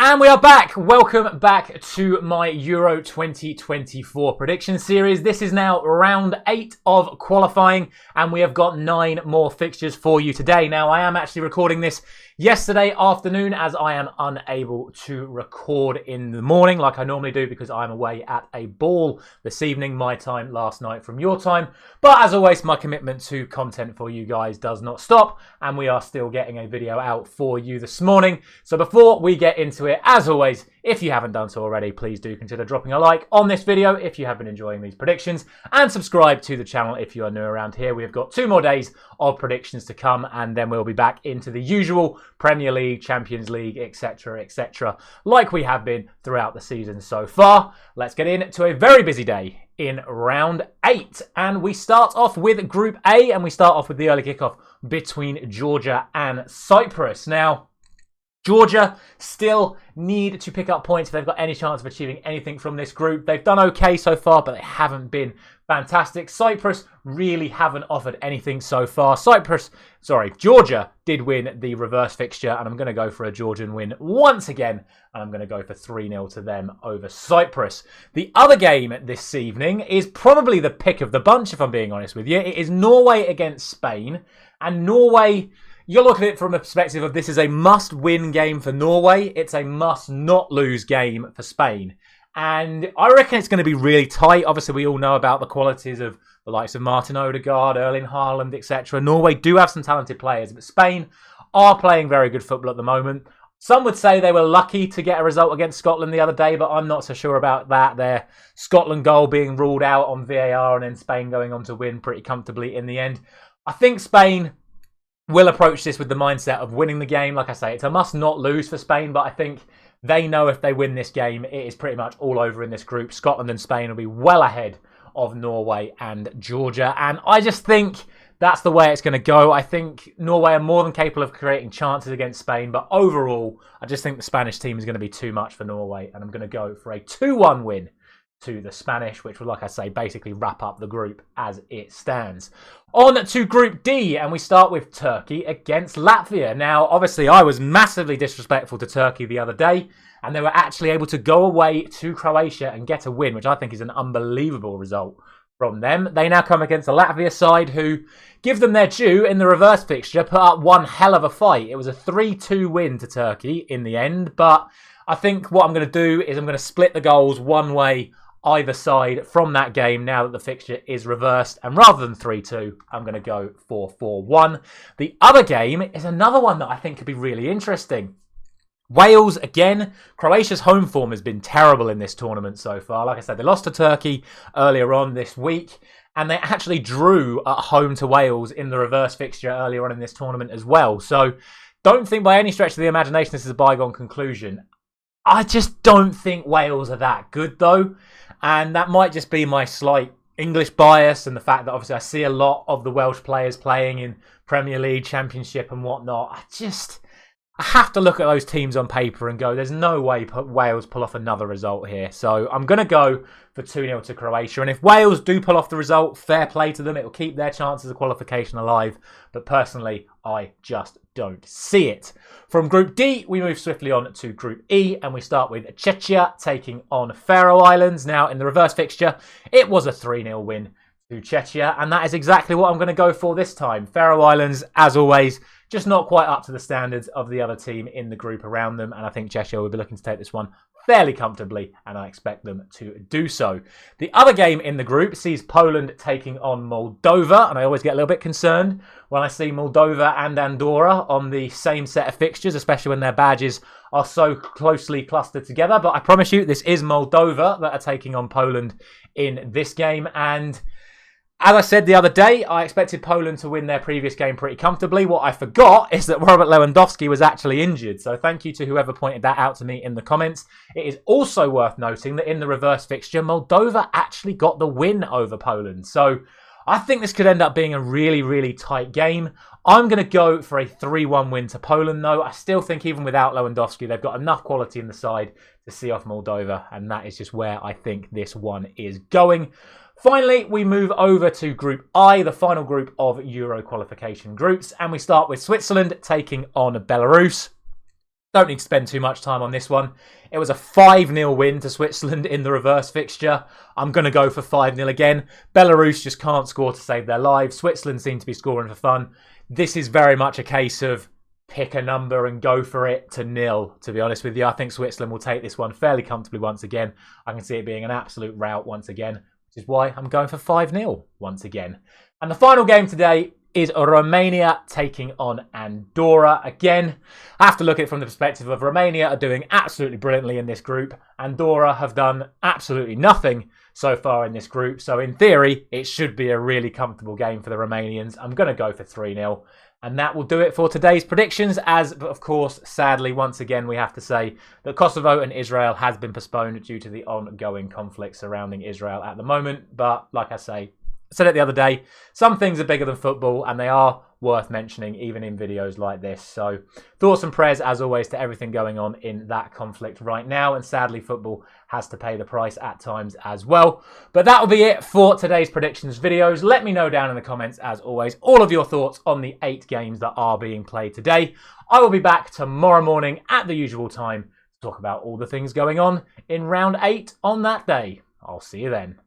And we are back. Welcome back to my Euro 2024 prediction series. This is now round 8 of qualifying, and we have got 9 more fixtures for you today. Now, I am actually recording this yesterday afternoon as I am unable to record in the morning like I normally do because I'm away at a ball this evening, my time last night from your time. But as always, my commitment to content for you guys does not stop, and we are still getting a video out for you this morning. So before we get into it, as always, if you haven't done so already, please do consider dropping a like on this video if you have been enjoying these predictions, and subscribe to the channel if you are new around here. We have got 2 more days of predictions to come, and then we'll be back into the usual Premier League, Champions League, etc., like we have been throughout the season so far. Let's get into a very busy day in round 8, and we start off with Group A, and we start off with the early kickoff between Georgia and Cyprus. Now, Georgia still need to pick up points if they've got any chance of achieving anything from this group. They've done okay so far, but they haven't been fantastic. Cyprus really haven't offered anything so far. Georgia did win the reverse fixture, and I'm going to go for a Georgian win once again, and I'm going to go for 3-0 to them over Cyprus. The other game this evening is probably the pick of the bunch, if I'm being honest with you. It is Norway against Spain, and Norway, you'll look at it from a perspective of this is a must-win game for Norway. It's a must-not-lose game for Spain. And I reckon it's going to be really tight. Obviously, we all know about the qualities of the likes of Martin Odegaard, Erling Haaland, etc. Norway do have some talented players, but Spain are playing very good football at the moment. Some would say they were lucky to get a result against Scotland the other day, but I'm not so sure about that. Their Scotland goal being ruled out on VAR and then Spain going on to win pretty comfortably in the end. I think Spain will approach this with the mindset of winning the game. Like I say, it's a must not lose for Spain, but I think they know if they win this game, it is pretty much all over in this group. Scotland and Spain will be well ahead of Norway and Georgia, and I just think that's the way it's going to go. I think Norway are more than capable of creating chances against Spain, but overall, I just think the Spanish team is going to be too much for Norway, and I'm going to go for a 2-1 win to the Spanish, which will, like I say, basically wrap up the group as it stands. On to Group D, and we start with Turkey against Latvia. Now, obviously, I was massively disrespectful to Turkey the other day, and they were actually able to go away to Croatia and get a win, which I think is an unbelievable result from them. They now come against a Latvia side who, give them their due, in the reverse fixture, put up one hell of a fight. It was a 3-2 win to Turkey in the end, but I think what I'm going to do is I'm going to split the goals one way either side from that game now that the fixture is reversed, and rather than 3-2, I'm going to go 4-4-1. The other game is another one that I think could be really interesting. Wales, again, Croatia's home form has been terrible in this tournament so far. Like I said, they lost to Turkey earlier on this week, and they actually drew at home to Wales in the reverse fixture earlier on in this tournament as well. So don't think by any stretch of the imagination this is a bygone conclusion. I just don't think Wales are that good, though. And that might just be my slight English bias and the fact that obviously I see a lot of the Welsh players playing in Premier League, Championship and whatnot. I have to look at those teams on paper and go, there's no way Wales pull off another result here. So I'm going to go for 2-0 to Croatia. And if Wales do pull off the result, fair play to them. It will keep their chances of qualification alive. But personally, I just don't see it. From Group D, we move swiftly on to Group E, and we start with Czechia taking on Faroe Islands. Now, in the reverse fixture, it was a 3-0 win to Czechia, and that is exactly what I'm going to go for this time. Faroe Islands, as always, just not quite up to the standards of the other team in the group around them, and I think Czechia will be looking to take this one fairly comfortably, and I expect them to do so. The other game in the group sees Poland taking on Moldova, and I always get a little bit concerned when I see Moldova and Andorra on the same set of fixtures, especially when their badges are so closely clustered together. But I promise you, this is Moldova that are taking on Poland in this game, and as I said the other day, I expected Poland to win their previous game pretty comfortably. What I forgot is that Robert Lewandowski was actually injured. So thank you to whoever pointed that out to me in the comments. It is also worth noting that in the reverse fixture, Moldova actually got the win over Poland. So I think this could end up being a really, really tight game. I'm going to go for a 3-1 win to Poland, though. I still think even without Lewandowski, they've got enough quality in the side to see off Moldova. And that is just where I think this one is going. Finally, we move over to Group I, the final group of Euro qualification groups, and we start with Switzerland taking on Belarus. Don't need to spend too much time on this one. It was a 5-0 win to Switzerland in the reverse fixture. I'm going to go for 5-0 again. Belarus just can't score to save their lives. Switzerland seem to be scoring for fun. This is very much a case of pick a number and go for it to 0, to be honest with you. I think Switzerland will take this one fairly comfortably once again. I can see it being an absolute rout once again, which is why I'm going for 5-0 once again. And the final game today is Romania taking on Andorra. Again, I have to look at it from the perspective of Romania are doing absolutely brilliantly in this group. Andorra have done absolutely nothing so far in this group. So in theory, it should be a really comfortable game for the Romanians. I'm going to go for 3-0. And that will do it for today's predictions, as, of course, sadly, once again, we have to say that Kosovo and Israel has been postponed due to the ongoing conflict surrounding Israel at the moment. But, like I said it the other day, some things are bigger than football, and they are worth mentioning, even in videos like this. So, thoughts and prayers, as always, to everything going on in that conflict right now. And sadly, football has to pay the price at times as well. But that will be it for today's predictions videos. Let me know down in the comments, as always, all of your thoughts on the 8 games that are being played today. I will be back tomorrow morning at the usual time to talk about all the things going on in round 8 on that day. I'll see you then.